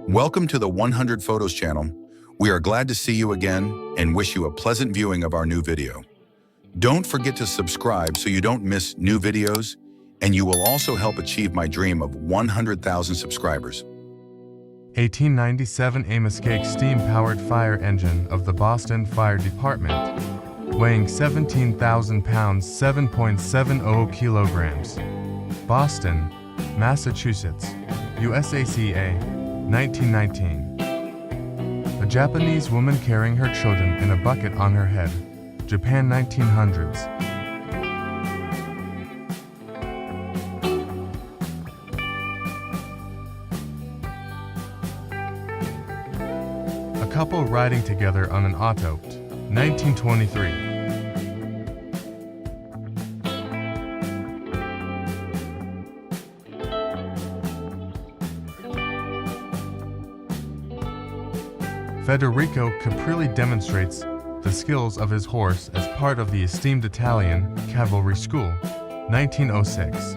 Welcome to the 100 Photos channel. We are glad to see you again and wish you a pleasant viewing of our new video. Don't forget to subscribe so you don't miss new videos, and you will also help achieve my dream of 100,000 subscribers. 1897 Amos Cake steam-powered fire engine of the Boston Fire Department, weighing 17,000 pounds, 7.70 kilograms. Boston, Massachusetts, USACA, 1919. A Japanese woman carrying her children in a bucket on her head. Japan, 1900s. A couple riding together on an auto. 1923. Federico Caprilli demonstrates the skills of his horse as part of the esteemed Italian Cavalry School, 1906.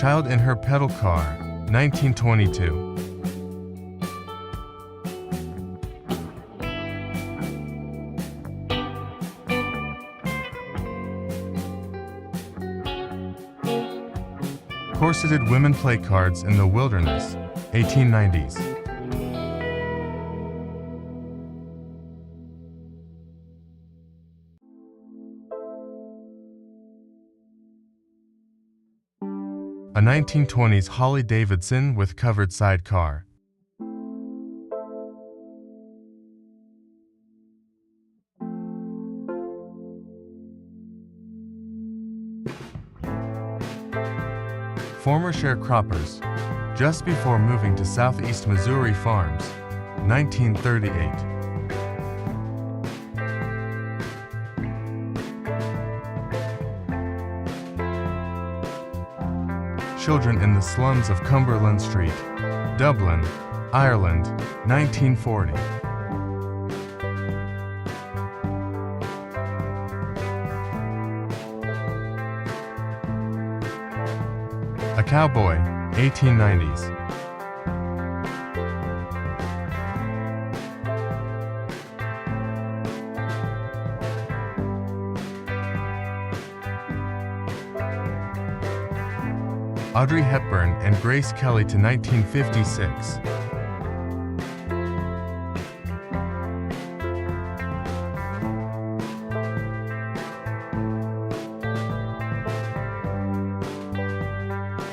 Child in her pedal car, 1922. Corseted women play cards in the wilderness, 1890s. A 1920s Harley-Davidson with covered sidecar. Former sharecroppers, just before moving to Southeast Missouri farms, 1938. Children in the slums of Cumberland Street, Dublin, Ireland, 1940. A Cowboy, 1890s. Audrey Hepburn and Grace Kelly to 1956.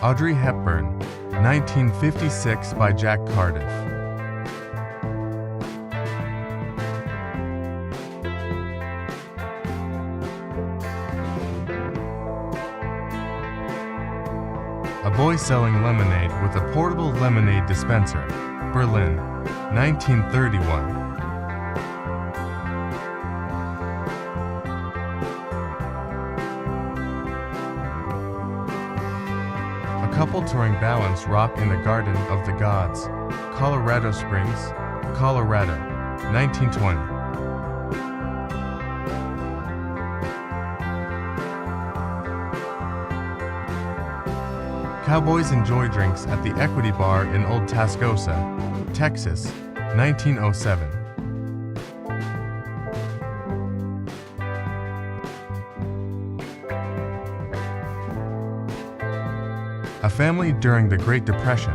Audrey Hepburn, 1956 by Jack Cardiff. A boy selling lemonade with a portable lemonade dispenser, Berlin, 1931. Couple touring balance rock in the Garden of the Gods, Colorado Springs, Colorado, 1920. Cowboys enjoy drinks at the Equity Bar in Old Tascosa, Texas, 1907. A family during the Great Depression.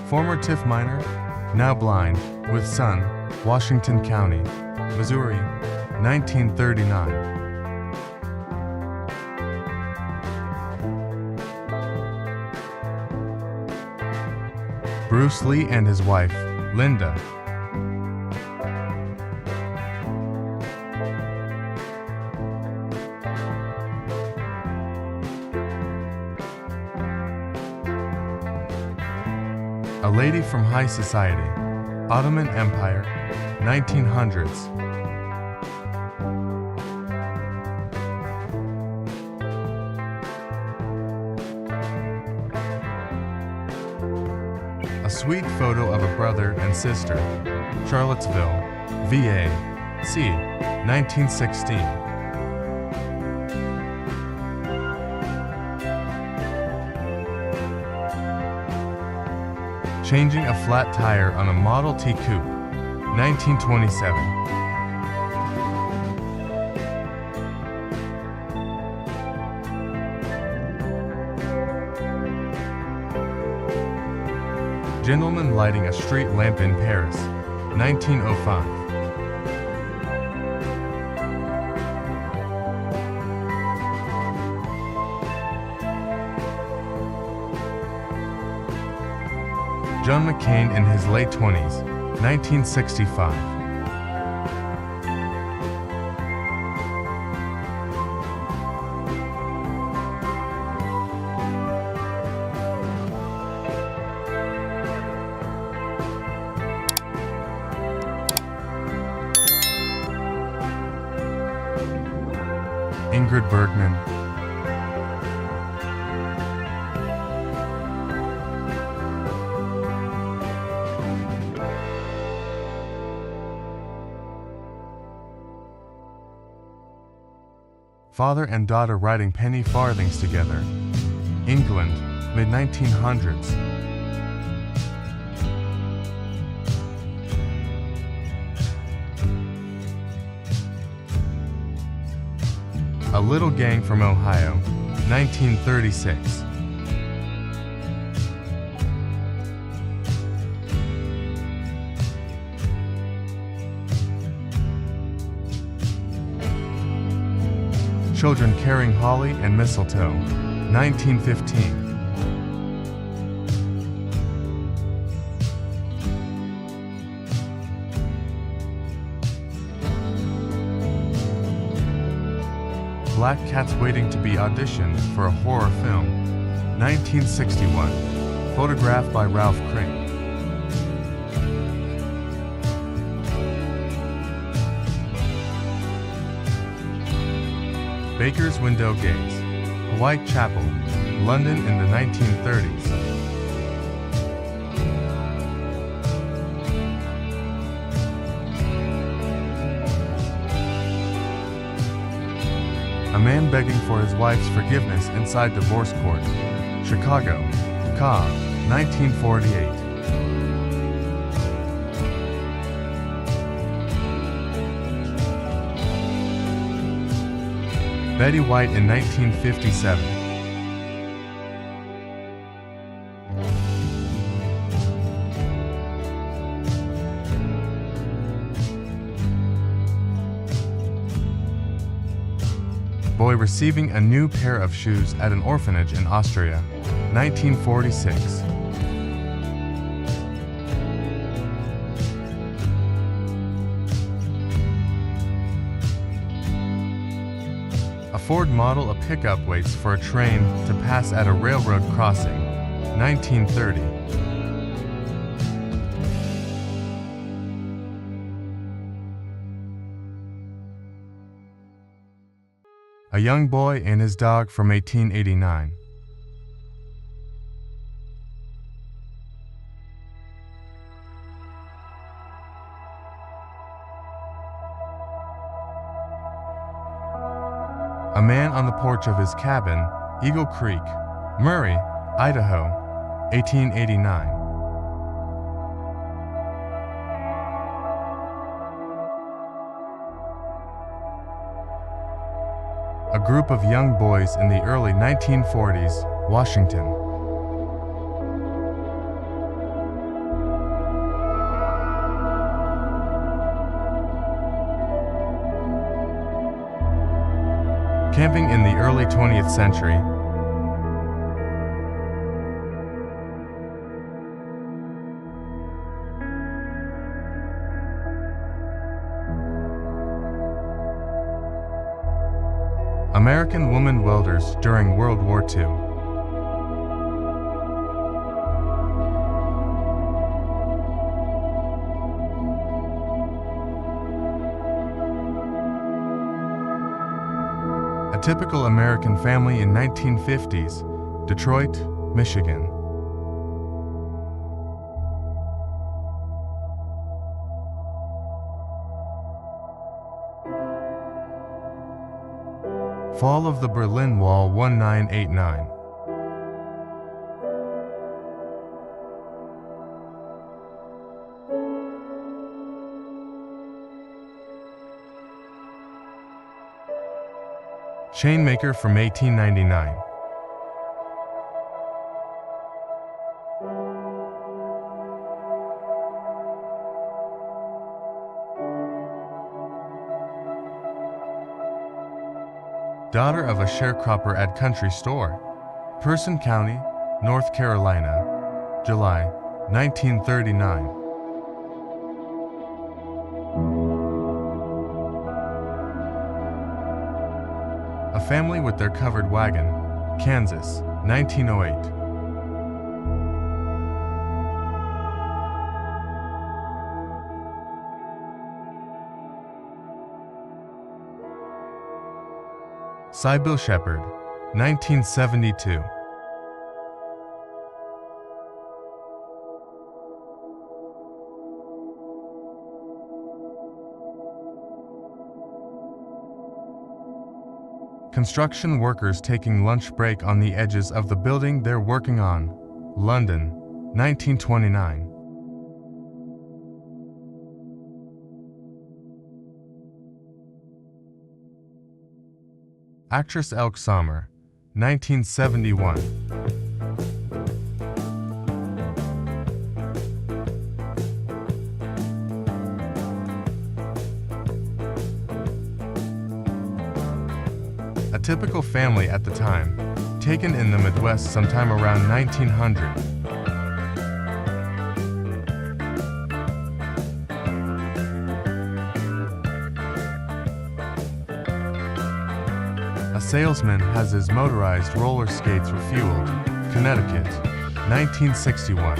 Former TIF miner, now blind, with son, Washington County, Missouri, 1939. Bruce Lee and his wife, Linda. A Lady from High Society, Ottoman Empire, 1900s. A sweet photo of a brother and sister. Charlottesville, VA, c. 1916. Changing a flat tire on a Model T coupe, 1927. Gentleman lighting a street lamp in Paris, 1905. John McCain in his late 20s, 1965. Ingrid Bergman. Father and daughter writing penny farthings together. England, mid-1900s. A Little Gang from Ohio, 1936. Children carrying holly and mistletoe, 1915. Black cats waiting to be auditioned for a horror film, 1961. Photographed by Ralph Crane. Baker's Window Gaze, Whitechapel, London in the 1930s. A man begging for his wife's forgiveness inside divorce court, Chicago, Ca. 1948. Betty White in 1957. Boy receiving a new pair of shoes at an orphanage in Austria, 1946. A Ford Model, a pickup waits for a train to pass at a railroad crossing, 1930. A Young Boy and His Dog from 1889. A man on the porch of his cabin, Eagle Creek, Murray, Idaho, 1889. A group of young boys in the early 1940s, Washington. Camping in the early 20th century. American woman welders during World War II. A typical American family in 1950s, Detroit, Michigan. Fall of the Berlin Wall 1989. Chainmaker from 1899. Daughter of a sharecropper at country store. Person County, North Carolina, July 1939. A Family with Their Covered Wagon, Kansas, 1908. Sybil Shepherd, 1972. Construction workers taking lunch break on the edges of the building they're working on, London, 1929. Actress Elke Sommer, 1971. A typical family at the time, taken in the Midwest sometime around 1900. A salesman has his motorized roller skates refueled, Connecticut, 1961.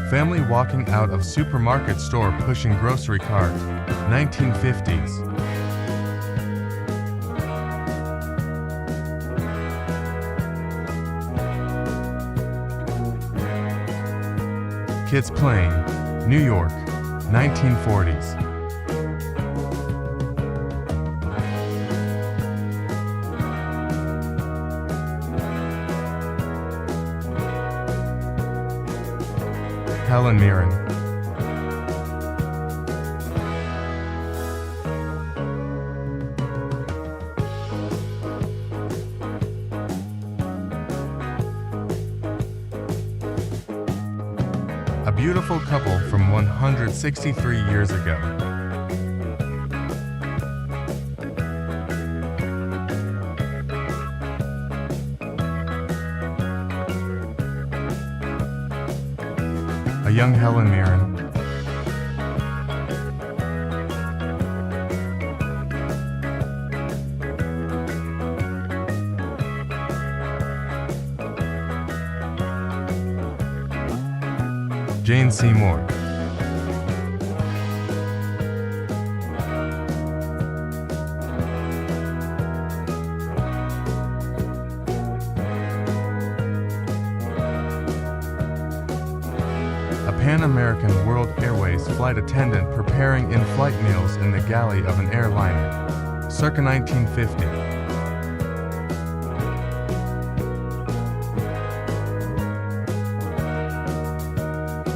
Family walking out of supermarket store pushing grocery cart, 1950s. Kids playing, New York, 1940s. Helen Mirren. A beautiful couple from 163 years ago. A young Helen Mirren. Jane Seymour. A Pan American World Airways flight attendant preparing in-flight meals in the galley of an airliner, circa 1950.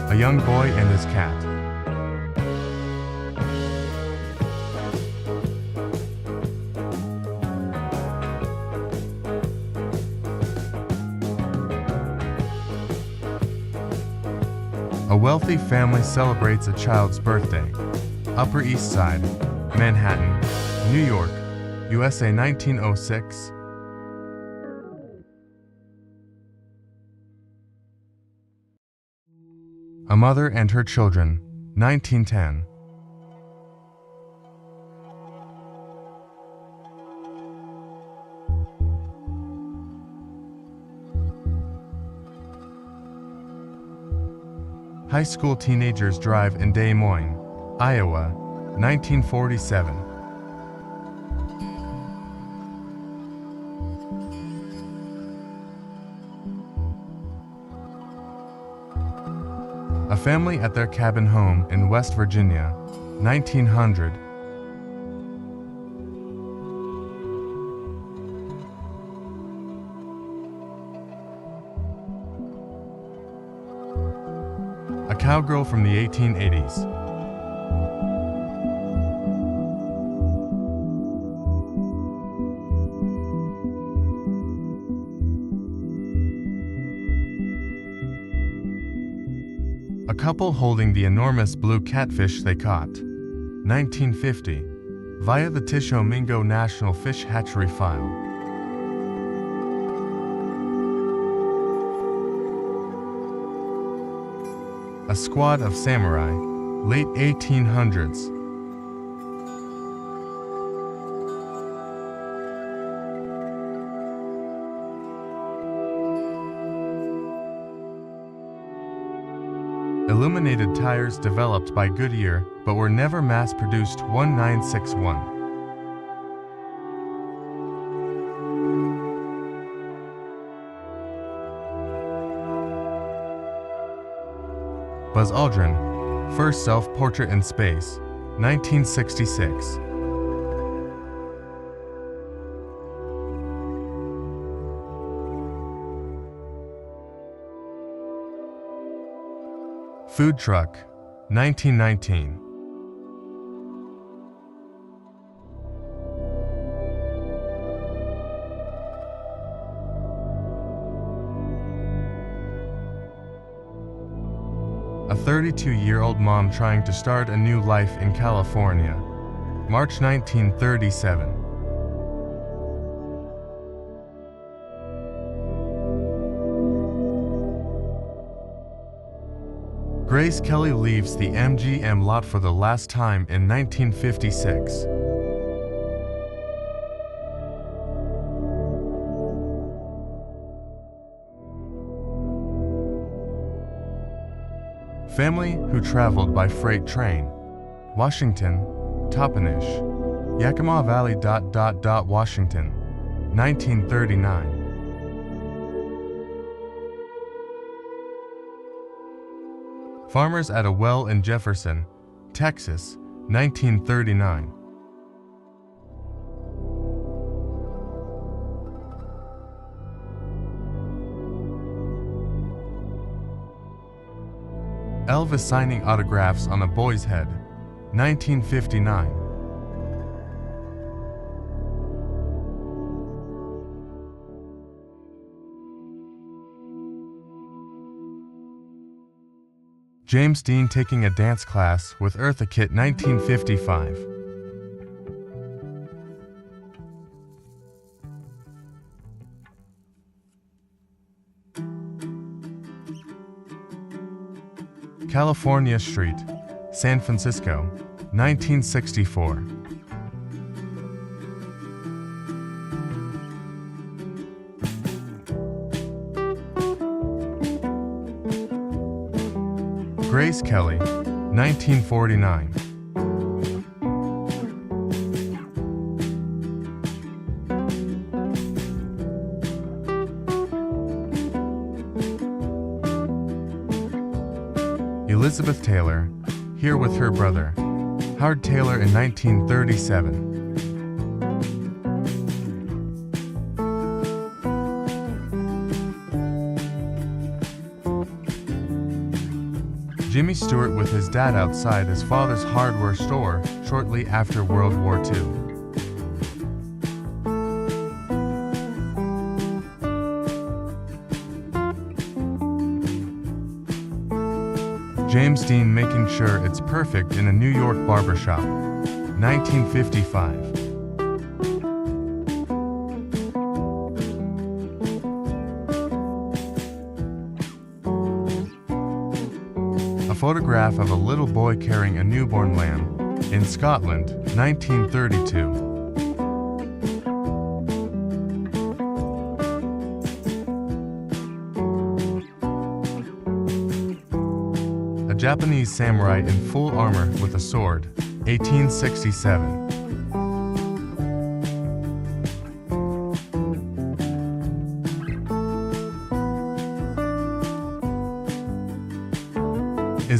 A young boy and his cat. A wealthy family celebrates a child's birthday. Upper East Side, Manhattan, New York, USA 1906. A Mother and Her Children, 1910. High school teenagers drive in Des Moines, Iowa, 1947. A A family at their cabin home in West Virginia, 1900. A cowgirl from the 1880s. A couple holding the enormous blue catfish they caught. 1950. Via the Tishomingo National Fish Hatchery file. A squad of samurai, late 1800s. Illuminated tires developed by Goodyear but were never mass-produced. 1961. Buzz Aldrin, first self-portrait in space, 1966. Food truck, 1919. A 32-year-old mom trying to start a new life in California, March 1937. Grace Kelly leaves the MGM lot for the last time in 1956. Family who traveled by freight train. Washington, Toppenish, Yakima Valley. Washington, 1939. Farmers at a well in Jefferson, Texas, 1939. Elvis signing autographs on a boy's head, 1959. James Dean taking a dance class with Eartha Kitt, 1955. California Street, San Francisco, 1964. Grace Kelly, 1949. Elizabeth Taylor, here with her brother, Howard Taylor, in 1937. Jimmy Stewart with his dad outside his father's hardware store shortly after World War II. James Dean making sure it's perfect in a New York barbershop, 1955. A photograph of a little boy carrying a newborn lamb in Scotland, 1932. A Japanese samurai in full armor with a sword, 1867.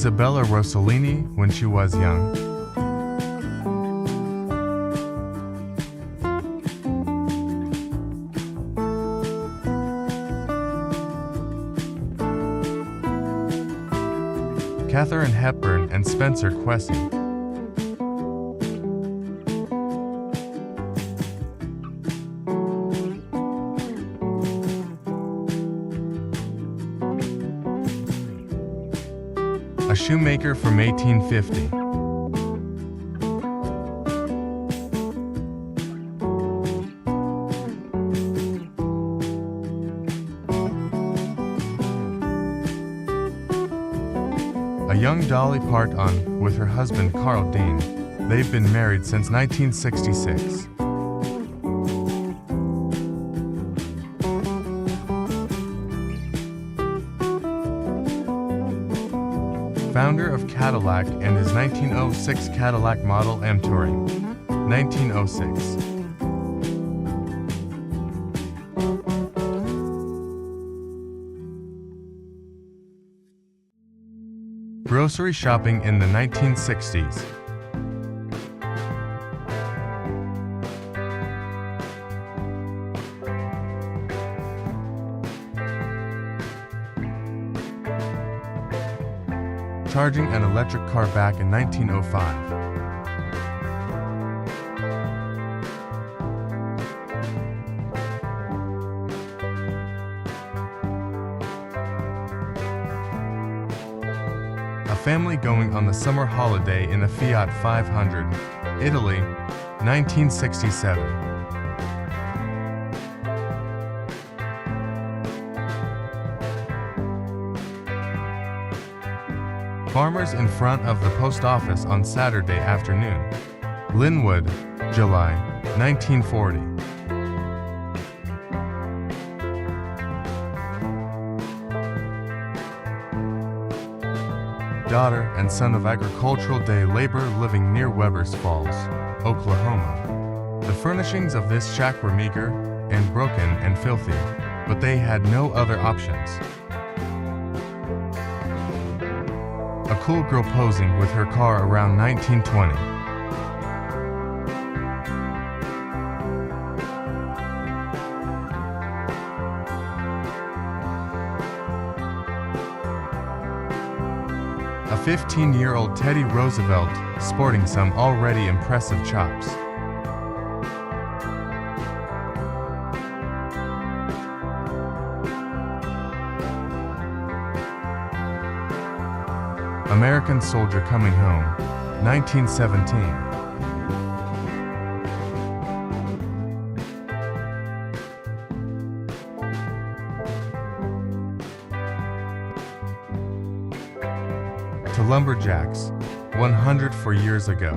Isabella Rossellini when she was young. Katharine Hepburn and Spencer Quessy. A shoemaker from 1850. A young Dolly Parton with her husband Carl Dean. They've been married since 1966. Founder of Cadillac and his 1906 Cadillac Model M Touring. 1906. Grocery shopping in the 1960s. Charging an electric car back in 1905. A family going on the summer holiday in a Fiat 500, Italy, 1967. Farmers in front of the post office on Saturday afternoon. Linwood, July, 1940. Daughter and son of agricultural day labor living near Weber's Falls, Oklahoma. The furnishings of this shack were meager and broken and filthy, but they had no other options. A cool girl posing with her car around 1920. A 15-year-old Teddy Roosevelt sporting some already impressive chops. American Soldier Coming Home, 1917. To lumberjacks, 104 years ago.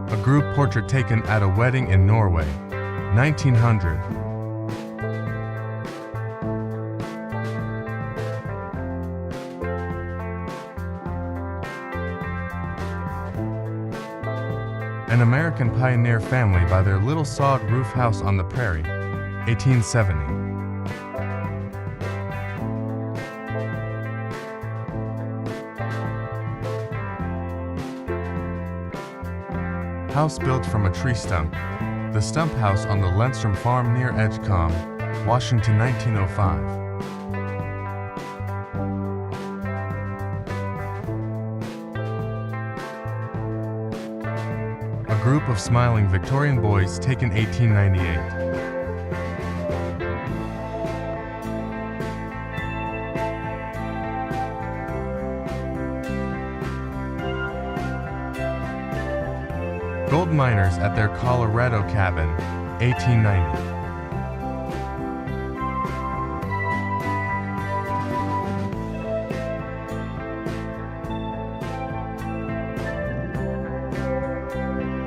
A group portrait taken at a wedding in Norway, 1900. An American pioneer family by their little sod roof house on the prairie, 1870. House built from a tree stump. The stump house on the Lindstrom farm near Edgecombe, Washington, 1905. A group of smiling Victorian boys taken 1898. Gold miners at their Colorado cabin, 1890.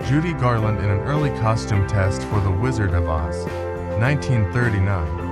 Judy Garland in an early costume test for The Wizard of Oz, 1939.